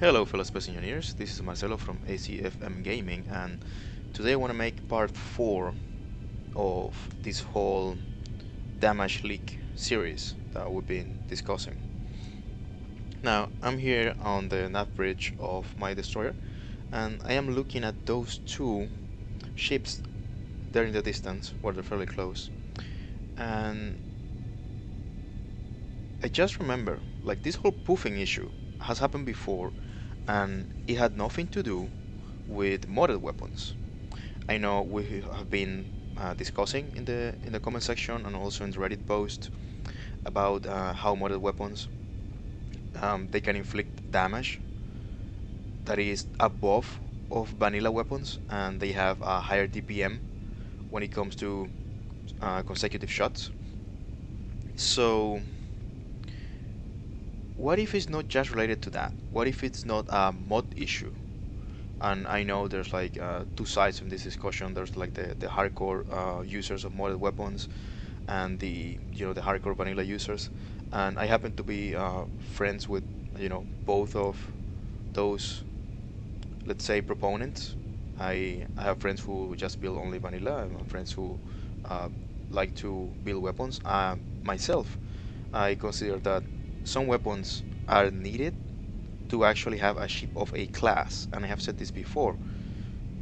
Hello fellow space engineers, this is Marcelo from ACFM Gaming, and today I want to make part 4 of this whole damage leak series that we've been discussing. Now I'm here on the nav bridge of my destroyer, and I am looking at those two ships there in the distance where they're fairly close, and I just remember like this whole poofing issue has happened before, and it had nothing to do with modded weapons. I know we have been discussing in the comment section and also in the Reddit post about how modded weapons they can inflict damage that is above of vanilla weapons, and they have a higher DPM when it comes to consecutive shots. So what if it's not just related to that? What if it's not a mod issue? And I know there's like two sides in this discussion. There's like the hardcore users of modded weapons and the hardcore vanilla users, and I happen to be friends with both of those, let's say, proponents. I have friends who just build only vanilla, and friends who uh, like to build weapons. Myself, I consider that some weapons are needed to actually have a ship of a class, and I have said this before.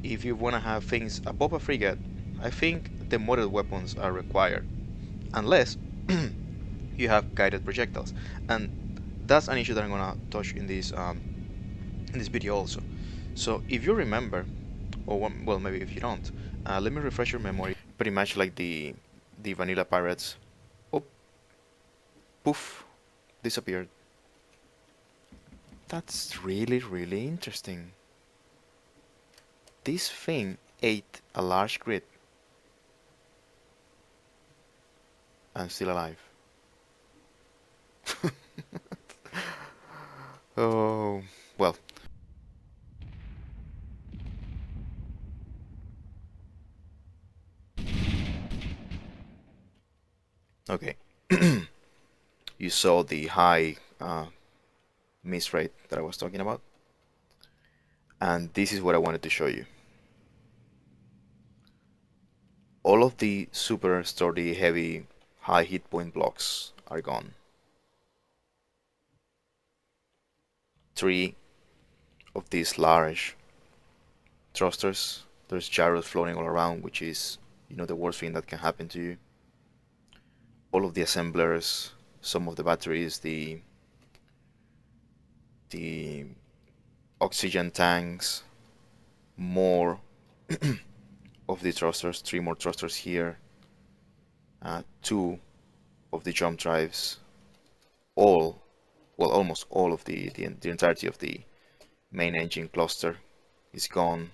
If you want to have things above a frigate, I think the modded weapons are required, unless you have guided projectiles, and that's an issue that I'm gonna touch in this video also. So if you remember, or well, maybe if you don't, let me refresh your memory. Pretty much like the vanilla pirates. Oh, poof, disappeared. That's really interesting. This thing ate a large grid and still alive. Oh, well. Okay. You saw the high miss rate that I was talking about, and this is what I wanted to show you. All of the super sturdy, heavy, high hit point blocks are gone. 3 of these large thrusters. There's gyros floating all around, which is, the worst thing that can happen to you. All of the assemblers, some of the batteries, the oxygen tanks, more of the thrusters, 3 more thrusters here, 2 of the jump drives, almost all of the entirety of the main engine cluster is gone.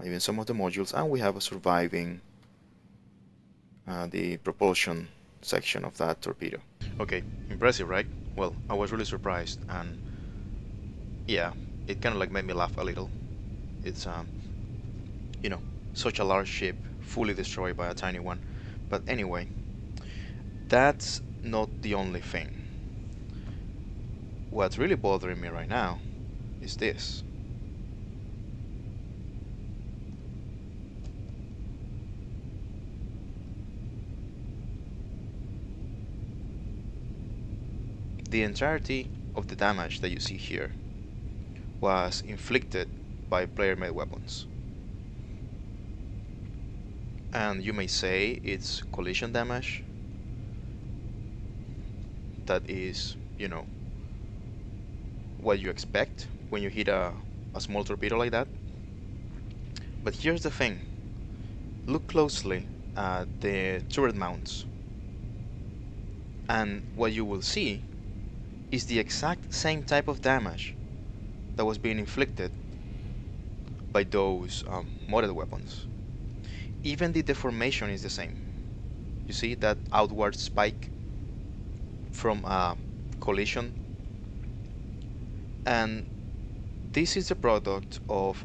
Even some of the modules, and we have a surviving the propulsion section of that torpedo. Okay, impressive, right? Well, I was really surprised, and yeah, it kind of like made me laugh a little. It's you know, such a large ship fully destroyed by a tiny one. But anyway, that's not the only thing. What's really bothering me right now is this. The entirety of the damage that you see here was inflicted by player-made weapons. And you may say it's collision damage. That is, what you expect when you hit a small torpedo like that. But here's the thing. Look closely at the turret mounts, and what you will see is the exact same type of damage that was being inflicted by those modded weapons. Even the deformation is the same. You see that outward spike from a collision, and this is the product of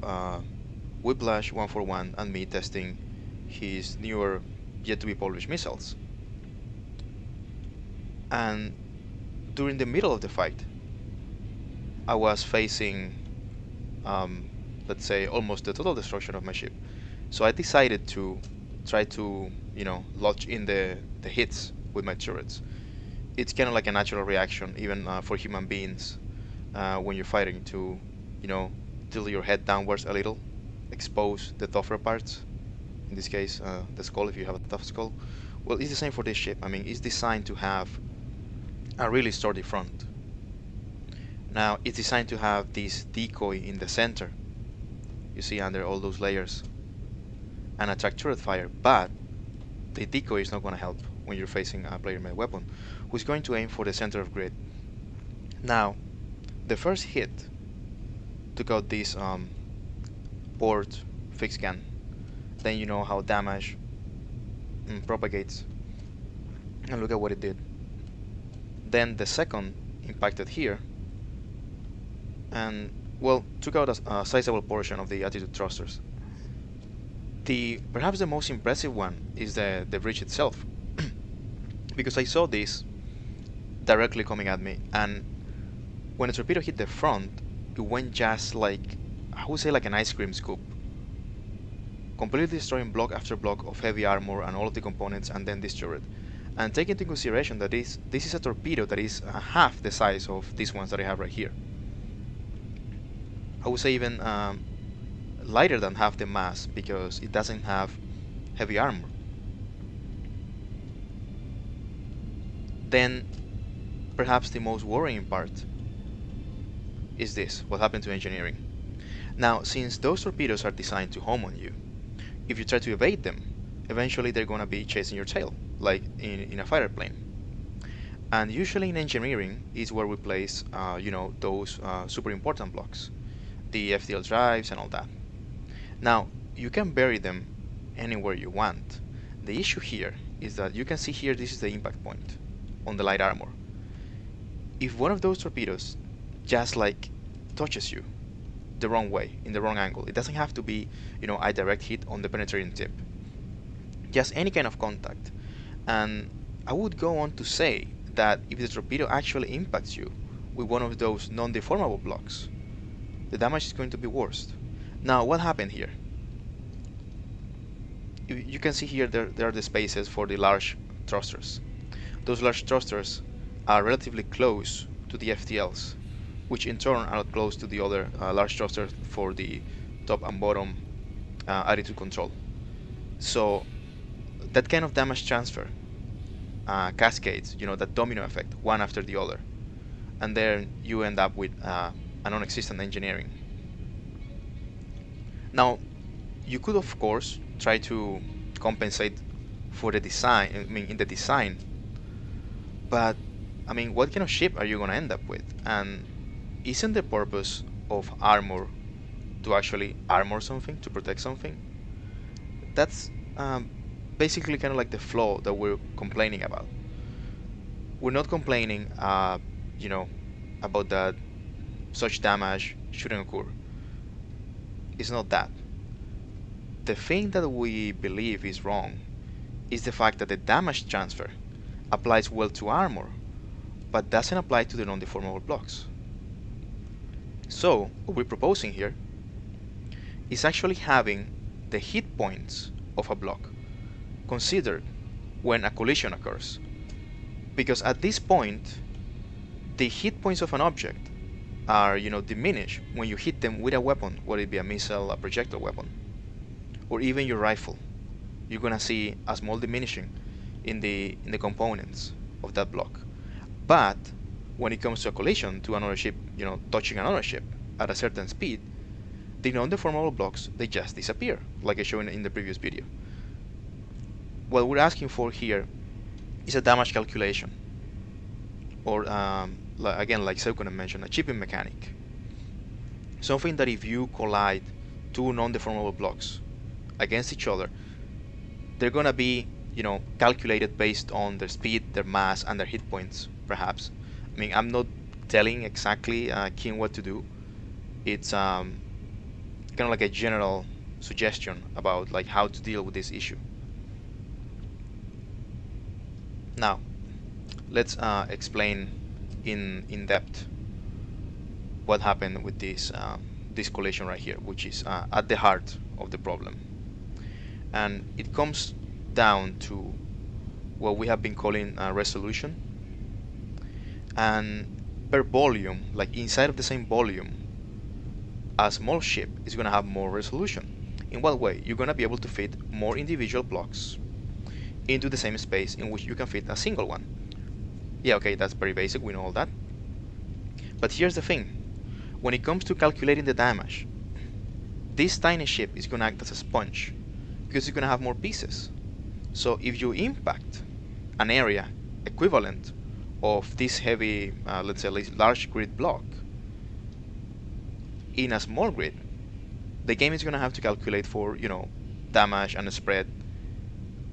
Whiplash 141 and me testing his newer yet to be published missiles. And during the middle of the fight, I was facing, um, let's say, almost the total destruction of my ship. So I decided to try to, lodge in the hits with my turrets. It's kind of like a natural reaction, even for human beings, when you're fighting, to, tilt your head downwards a little, expose the tougher parts. In this case, the skull, if you have a tough skull. Well, it's the same for this ship. I mean, it's designed to have a really sturdy front. Now, it's designed to have this decoy in the center, you see, under all those layers, and attract turret fire, but the decoy is not going to help when you're facing a player-made weapon, who's going to aim for the center of grid. Now, the first hit took out this port fixed gun. Then you know how damage propagates, and look at what it did. Then the second impacted here, and well, took out a sizable portion of the attitude thrusters. Perhaps the most impressive one is the bridge itself, because I saw this directly coming at me, and when a torpedo hit the front, it went just like, I would say, like an ice cream scoop, completely destroying block after block of heavy armor and all of the components, and then this turret. And take into consideration that this is a torpedo that is half the size of these ones that I have right here. I would say even lighter than half the mass, because it doesn't have heavy armor. Then perhaps the most worrying part is this, what happened to engineering. Now, since those torpedoes are designed to home on you, if you try to evade them, eventually they're going to be chasing your tail, like in a fighter plane. And usually in engineering is where we place, those super important blocks, the FTL drives and all that. Now, you can bury them anywhere you want. The issue here is that you can see here, this is the impact point on the light armor. If one of those torpedoes just like touches you the wrong way, in the wrong angle, it doesn't have to be, a direct hit on the penetrating tip, just any kind of contact. And I would go on to say that if the torpedo actually impacts you with one of those non-deformable blocks, the damage is going to be worse. Now, what happened here? You can see here there are the spaces for the large thrusters. Those large thrusters are relatively close to the FTLs, which in turn are close to the other large thrusters for the top and bottom attitude control. So that kind of damage transfer cascades, that domino effect, one after the other, and then you end up with a non-existent engineering. Now, you could of course try to compensate for the design, in the design, but what kind of ship are you going to end up with? And isn't the purpose of armor to actually armor something, to protect something? That's basically kind of like the flaw that we're complaining about. We're not complaining, about that such damage shouldn't occur. It's not that. The thing that we believe is wrong is the fact that the damage transfer applies well to armor, but doesn't apply to the non-deformable blocks. So, what we're proposing here is actually having the hit points of a block considered when a collision occurs. Because at this point, the hit points of an object are, diminished when you hit them with a weapon, whether it be a missile, a projectile weapon, or even your rifle. You're gonna see a small diminishing in the components of that block. But when it comes to a collision to another ship, touching another ship at a certain speed, the non-deformable blocks, they just disappear, like I showed in the previous video. What we're asking for here is a damage calculation, or again, like Seukonen mentioned, a chipping mechanic. Something that if you collide two non-deformable blocks against each other, they're gonna be, calculated based on their speed, their mass, and their hit points, perhaps. I'm not telling exactly King what to do. It's kind of like a general suggestion about like how to deal with this issue. Now, let's explain in depth what happened with this collision right here, which is at the heart of the problem. And it comes down to what we have been calling resolution. And per volume, like inside of the same volume, a small ship is going to have more resolution. In what way? You're going to be able to fit more individual blocks into the same space in which you can fit a single one. Yeah, okay, that's very basic, we know all that. But here's the thing. When it comes to calculating the damage, this tiny ship is going to act as a sponge because it's going to have more pieces. So if you impact an area equivalent of this heavy, let's say large grid block in a small grid, the game is going to have to calculate for, damage and spread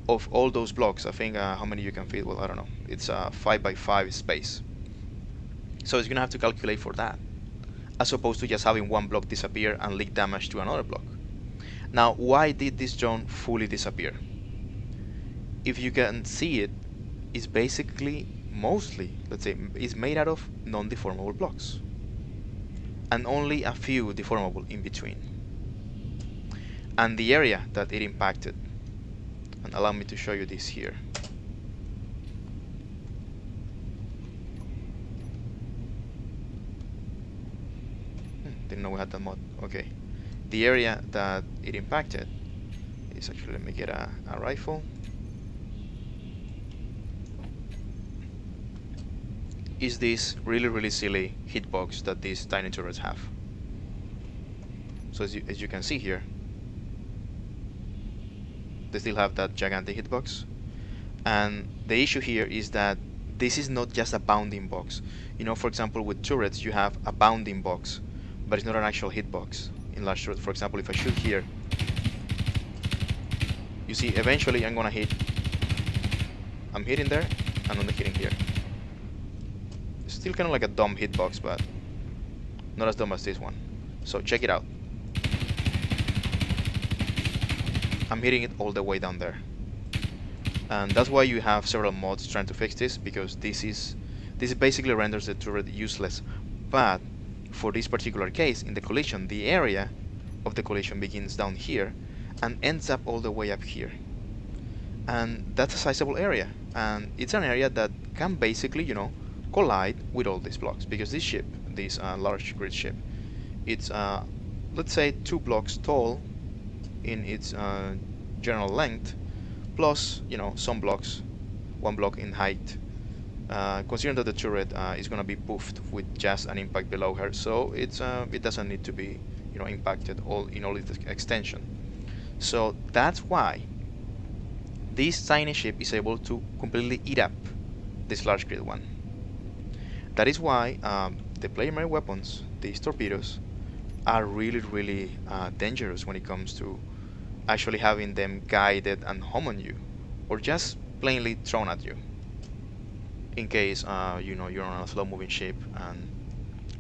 of all those blocks. I think how many you can fit, well, I don't know, it's a 5x5 space, so it's gonna have to calculate for that, as opposed to just having one block disappear and leak damage to another block. Now, why did this drone fully disappear? If you can see it, it's basically mostly, let's say, it's made out of non-deformable blocks and only a few deformable in between. And the area that it impacted, and allow me to show you this here. Didn't know we had that mod. Okay. The area that it impacted is actually, let me get a rifle. Is this really silly hitbox that these tiny turrets have. So as you can see here, they still have that gigantic hitbox, and the issue here is that this is not just a bounding box. For example, with turrets you have a bounding box, but it's not an actual hitbox in large turrets. For example, if I shoot here, you see eventually I'm hitting there and I'm hitting here. It's still kind of like a dumb hitbox, but not as dumb as this one. So check it out. I'm hitting it all the way down there, and that's why you have several mods trying to fix this, because this basically renders the turret useless. But for this particular case, in the collision, the area of the collision begins down here and ends up all the way up here, and that's a sizable area, and it's an area that can basically collide with all these blocks, because this ship, this large grid ship, it's let's say 2 blocks tall in its general length, plus some blocks, 1 block in height, considering that the turret is going to be poofed with just an impact below her, so it doesn't need to be impacted in all its extension. So that's why this tiny ship is able to completely eat up this large grid one. That is why the player-made weapons, these torpedoes, are really dangerous when it comes to actually having them guided and home on you, or just plainly thrown at you, in case you're on a slow-moving ship and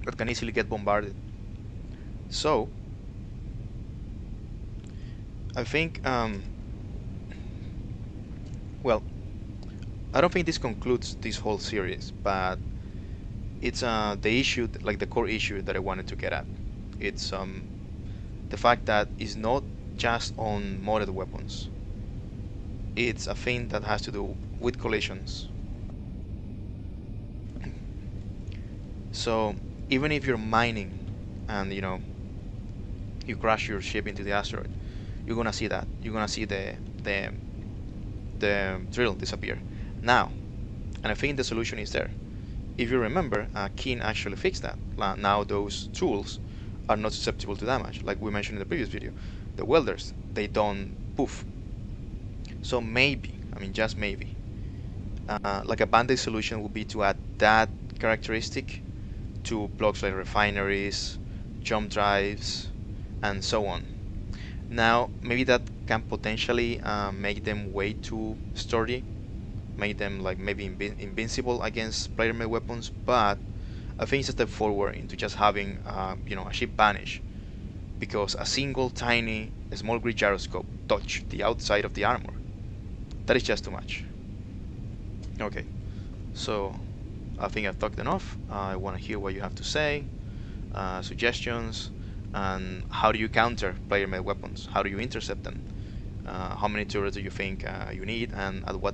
that can easily get bombarded. So I think well, I don't think this concludes this whole series, but it's the issue, like the core issue that I wanted to get at. It's the fact that it's not just on modded weapons. It's a thing that has to do with collisions. So even if you're mining and you crash your ship into the asteroid, you're gonna see that. You're gonna see the drill disappear. Now, and I think the solution is there. If you remember, Keen actually fixed that. Now those tools are not susceptible to damage, like we mentioned in the previous video. The welders, they don't poof. So maybe, just maybe, like a band-aid solution would be to add that characteristic to blocks like refineries, jump drives, and so on. Now, maybe that can potentially make them way too sturdy, make them like maybe invincible against player-made weapons, but I think it's a step forward into just having a ship vanish because a single tiny small grid gyroscope touched the outside of the armor. That is just too much. Okay, so I think I've talked enough. I want to hear what you have to say, suggestions, and how do you counter player-made weapons? How do you intercept them? How many turrets do you think you need, and at what